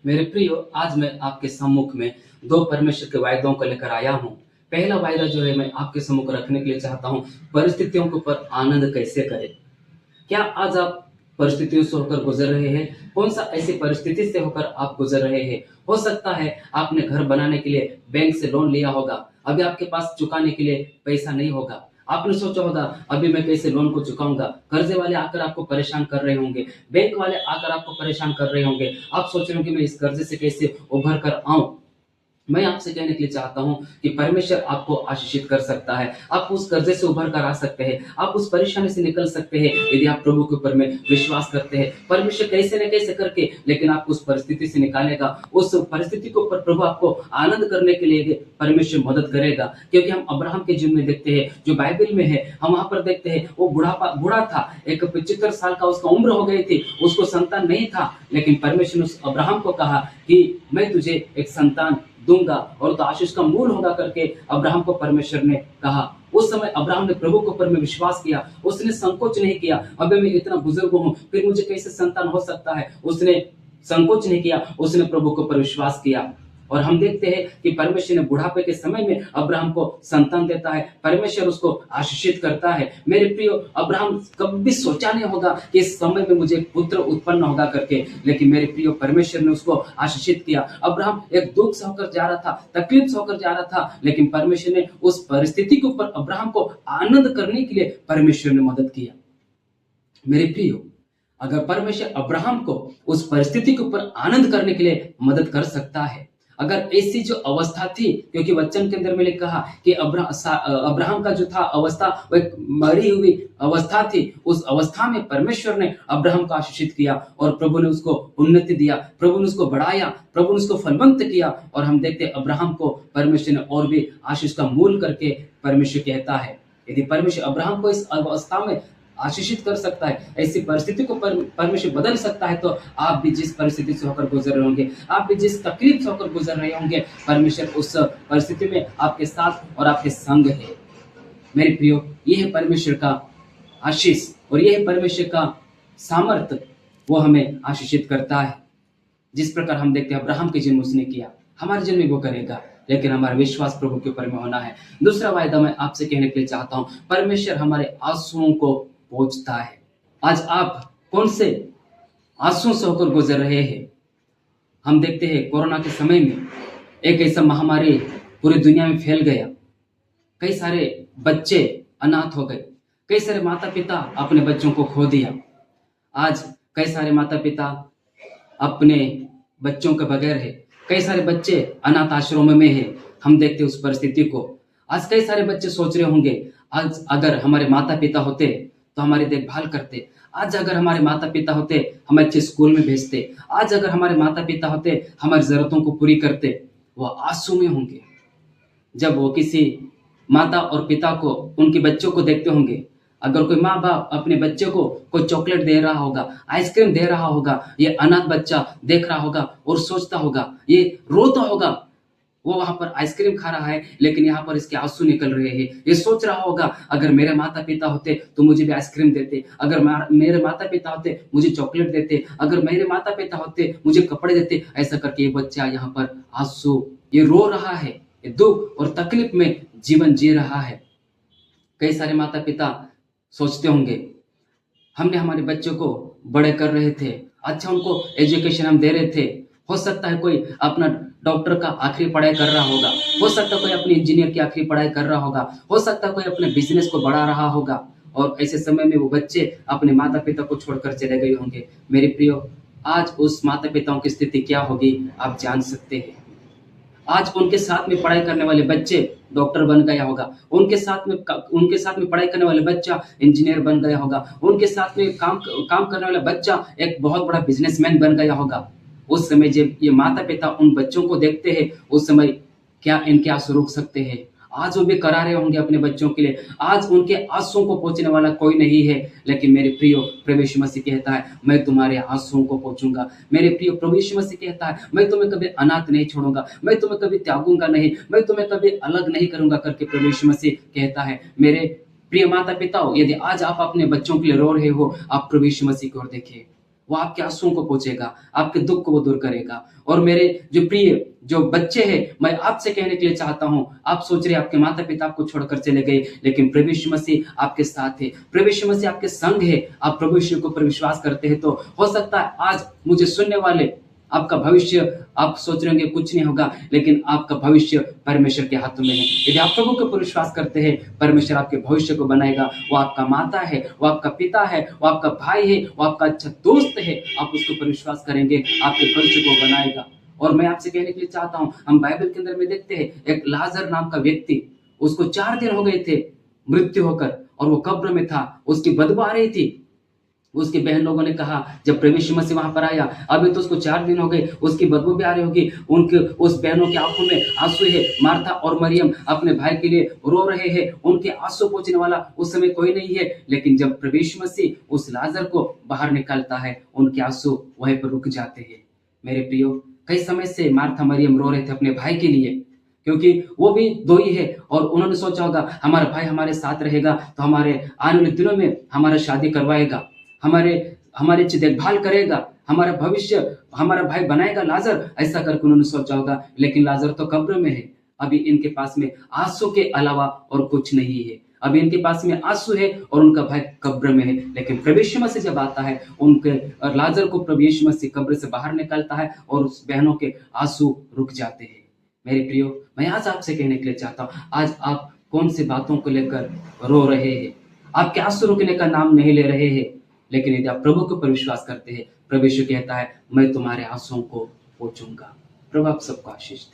मेरे प्रियो, आज मैं आपके सम्मुख में दो परमेश्वर के वायदों को लेकर आया हूँ। पहला वायदा जो है मैं आपके सम्मुख रखने के लिए चाहता हूँ, परिस्थितियों के ऊपर आनंद कैसे करें। क्या आज आप परिस्थितियों से होकर गुजर रहे हैं? कौन सा ऐसी परिस्थिति से होकर आप गुजर रहे हैं? हो सकता है आपने घर बनाने के लिए बैंक से लोन लिया होगा, अभी आपके पास चुकाने के लिए पैसा नहीं होगा। आपने सोचा होगा अभी मैं कैसे लोन को चुकाऊंगा। कर्जे वाले आकर आपको परेशान कर रहे होंगे, बैंक वाले आकर आपको परेशान कर रहे होंगे। आप सोच रहे होंगे मैं इस कर्जे से कैसे उभर कर आऊं। मैं आपसे कहने के लिए चाहता हूं कि परमेश्वर आपको आशीषित कर सकता है। आप उस कर्जे से उभर कर आ सकते हैं, आप उस परेशानी से निकल सकते हैं यदि आप प्रभु के ऊपर में विश्वास करते हैं। परमेश्वर कैसे न कैसे करके लेकिन आपको उस परिस्थिति से निकालेगा। उस परिस्थिति के ऊपर प्रभु आपको आनंद करने के लिए परमेश्वर मदद करेगा। क्योंकि हम अब्राहम के जीवन में देखते हैं, जो बाइबल में है, हम वहां पर देखते हैं वो बूढ़ा था, एक 75 साल का उसका उम्र हो गई थी, उसको संतान नहीं था। लेकिन परमेश्वर ने उस अब्राहम को कहा कि मैं तुझे एक संतान दूंगा और तो आशीष का मूल होगा करके अब्राहम को परमेश्वर ने कहा। उस समय अब्राहम ने प्रभु के ऊपर में विश्वास किया, उसने संकोच नहीं किया। अबे मैं इतना बुजुर्ग हूं, फिर मुझे कैसे संतान हो सकता है। उसने संकोच नहीं किया, उसने प्रभु के ऊपर विश्वास किया। और हम देखते हैं कि परमेश्वर ने बुढ़ापे के समय में अब्राहम को संतान देता है, परमेश्वर उसको आशीषित करता है। मेरे प्रियो, अब्राहम कभी सोचा नहीं होगा कि इस समय में मुझे पुत्र उत्पन्न होगा करके, लेकिन मेरे प्रियो परमेश्वर ने उसको आशीषित किया। अब्राहम एक दुख से होकर जा रहा था, तकलीफ से होकर जा रहा था, लेकिन परमेश्वर ने उस परिस्थिति के ऊपर अब्राहम को आनंद करने के लिए परमेश्वर ने मदद किया। मेरे प्रियो, अगर परमेश्वर अब्राहम को उस परिस्थिति के ऊपर आनंद करने के लिए मदद कर सकता है, अगर ऐसी जो अवस्था थी, क्योंकि वचन के अंदर मैंने कहा कि अब्राहम का जो था अवस्था वो एक मरी हुई अवस्था थी, उस अवस्था में परमेश्वर ने अब्राहम को आशीषित किया और प्रभु ने उसको उन्नति दिया, प्रभु ने उसको बढ़ाया, प्रभु ने उसको फलवंत किया। और हम देखते अब्राहम को परमेश्वर ने और भी आशीष का मूल करके परमेश्वर कहता है। यदि परमेश्वर अब्राहम को इस अवस्था में आशीषित कर सकता है, ऐसी परिस्थिति को परमेश्वर बदल सकता है, तो आप भी जिस परिस्थिति से होकर गुजर रहे होंगे, आप भी जिस तकलीफ से होकर गुजर रहे होंगे, परमेश्वर उस परिस्थिति में आपके साथ और आपके संग है। मेरे प्रियो, यह है परमेश्वर का आशीष और यह है परमेश्वर का सामर्थ्य, वो हमें आशीषित करता है। जिस प्रकार हम देखते हैं अब्राहम के जन्म उसने किया, हमारे जन्म में वो करेगा, लेकिन हमारा विश्वास प्रभु के ऊपर में होना है। दूसरा वायदा मैं आपसे कहने के लिए चाहता हूं, परमेश्वर हमारे आंसुओं को पहुंचता है। आज आप कौन से आंसुओं से होकर गुजर रहे हैं? हम देखते हैं कोरोना के समय में एक ऐसा महामारी पूरी दुनिया में फैल गया, कई सारे बच्चे अनाथ हो गए, कई सारे माता पिता अपने बच्चों को खो दिया। आज कई सारे माता पिता अपने बच्चों के बगैर है, कई सारे बच्चे अनाथ आश्रमों में है। हम देखते हैं उस परिस्थिति को। आज कई सारे बच्चे सोच रहे होंगे, आज अगर हमारे माता पिता होते तो हमारी देखभाल करते, आज अगर हमारे माता पिता होते हमें अच्छे स्कूल में भेजते, आज अगर हमारे माता पिता होते हमारी जरूरतों को पूरी करते। वो आंसू में होंगे जब वो किसी माता और पिता को, उनके बच्चों को देखते होंगे। अगर कोई माँ बाप अपने बच्चे को कोई चॉकलेट दे रहा होगा, आइसक्रीम दे रहा होगा, ये अनाथ बच्चा देख रहा होगा और सोचता होगा, ये रोता होगा। वो वहां पर आइसक्रीम खा रहा है, लेकिन यहाँ पर इसके आंसू निकल रहे हैं। ये सोच रहा होगा, अगर मेरे माता पिता होते तो मुझे भी आइसक्रीम देते, अगर मेरे माता पिता होते मुझे चॉकलेट देते, अगर मेरे माता पिता होते मुझे कपड़े देते। ऐसा करके ये बच्चा यहाँ पर आंसू, ये रो रहा है, ये दुख और तकलीफ में जीवन जी रहा है। कई सारे माता पिता सोचते होंगे, हमने हमारे बच्चों को बड़े कर रहे थे, अच्छा उनको एजुकेशन हम दे रहे थे। हो सकता है कोई अपना डॉक्टर का आखिरी पढ़ाई कर रहा होगा, हो सकता है कोई अपनी इंजीनियर की आखिरी पढ़ाई कर रहा होगा, हो सकता है कोई अपने बिजनेस को बढ़ा रहा होगा। और ऐसे समय में वो बच्चे अपने माता पिता को छोड़कर चले गए होंगे। मेरे प्रियो, आज उस माता पिताओं की स्थिति क्या होगी आप जान सकते हैं। आज उनके साथ में पढ़ाई करने वाले बच्चे डॉक्टर बन गया होगा, उनके साथ में पढ़ाई करने वाले बच्चा इंजीनियर बन गया होगा, उनके साथ में काम करने वाला बच्चा एक बहुत बड़ा बिजनेसमैन बन गया होगा। उस समय जब ये माता पिता उन बच्चों को देखते हैं, उस समय क्या इनके आंसू रोक सकते हैं? आज वो भी करा रहे होंगे अपने बच्चों के लिए, आज उनके आंसुओं को पहुंचने वाला कोई नहीं है। लेकिन मेरे प्रियो, प्रभु यीशु मसीह कहता है मैं तुम्हारे आंसुओं को पहुंचूंगा। मेरे प्रियो, प्रभु यीशु मसीह कहता है मैं तुम्हें कभी अनाथ नहीं छोड़ूंगा, मैं तुम्हें कभी त्यागूंगा नहीं, मैं तुम्हें कभी अलग नहीं करूंगा करके प्रभु यीशु मसीह कहता है। मेरे प्रिय माता पिताओं, यदि आज आप अपने बच्चों के लिए रो रहे हो, आप प्रभु यीशु मसीह की ओर देखिए। वो आपके आंसुओं को पोंछेगा, आपके दुःख को वो दूर करेगा। और मेरे जो प्रिय जो बच्चे हैं, मैं आपसे कहने के लिए चाहता हूँ, आप सोच रहे हैं आपके माता-पिता आपको छोड़कर चले गए, लेकिन प्रभु यीशु मसीह आपके साथ है, प्रभु यीशु मसीह आपके संग है। आप प्रभु यीशु के ऊपर विश्वास करते हैं तो हो सकता है आज मुझे सुनने वाले आपका भविष्य, आप सोच रहे होंगे कुछ नहीं होगा, लेकिन आपका भविष्य परमेश्वर के हाथों में है। यदि आप प्रभु के ऊपर विश्वास करते हैं, परमेश्वर आपके भविष्य को बनाएगा। वो आपका माता है, वो आपका पिता है, वो आपका भाई है, वो आपका अच्छा दोस्त है। आप उसके ऊपर विश्वास करेंगे, आपके भविष्य को बनाएगा। और मैं आपसे कहने के लिए चाहता हूँ, हम बाइबल के अंदर में देखते हैं एक लाजर नाम का व्यक्ति, उसको 4 दिन हो गए थे मृत्यु होकर, और वो कब्र में था, उसकी बदबू आ रही थी। उसकी बहन लोगों ने कहा, जब प्रभु यीशु मसीह वहां पर आया, अभी तो उसको 4 दिन हो गए, उसकी बदबू भी आ रही होगी। उनके उस बहनों की आंखों में आंसू है। मार्था और मरियम अपने भाई के लिए रो रहे हैं, उनके आंसू पोंछने वाला उस समय कोई नहीं है। लेकिन जब प्रभु यीशु मसीह उस लाजर को बाहर निकालता है, उनके आंसू वहीं पर रुक जाते हैं। मेरे प्रियो, कई समय से मार्था मरियम रो रहे थे अपने भाई के लिए, क्योंकि वो भी 2 ही है, और उन्होंने सोचा होगा हमारा भाई हमारे साथ रहेगा तो हमारे आने वाले दिनों में हमारा शादी करवाएगा, हमारे हमारी अच्छी देखभाल करेगा, हमारा भविष्य हमारा भाई बनाएगा लाजर, ऐसा करके उन्होंने सोचा होगा। लेकिन लाजर तो कब्र में है। अभी इनके पास में आंसू के अलावा और कुछ नहीं है। अभी इनके पास में आंसू है और उनका भाई कब्र में है। लेकिन प्रभु यीशु मसीह जब आता है, उनके और लाजर को प्रभु यीशु मसीह कब्र से बाहर निकालता है और उस बहनों के आंसू रुक जाते हैं। मेरे प्रियो, मैं आज आपसे कहने के लिए चाहता हूँ, आज आप कौन सी बातों को लेकर रो रहे हैं? आपके आंसू रुकने का नाम नहीं ले रहे हैं, लेकिन यदि आप प्रभु के ऊपर विश्वास करते हैं, प्रभु यीशु कहता है, मैं तुम्हारे आंसुओं को पोंछूंगा। प्रभु आप सबको आशीष दे।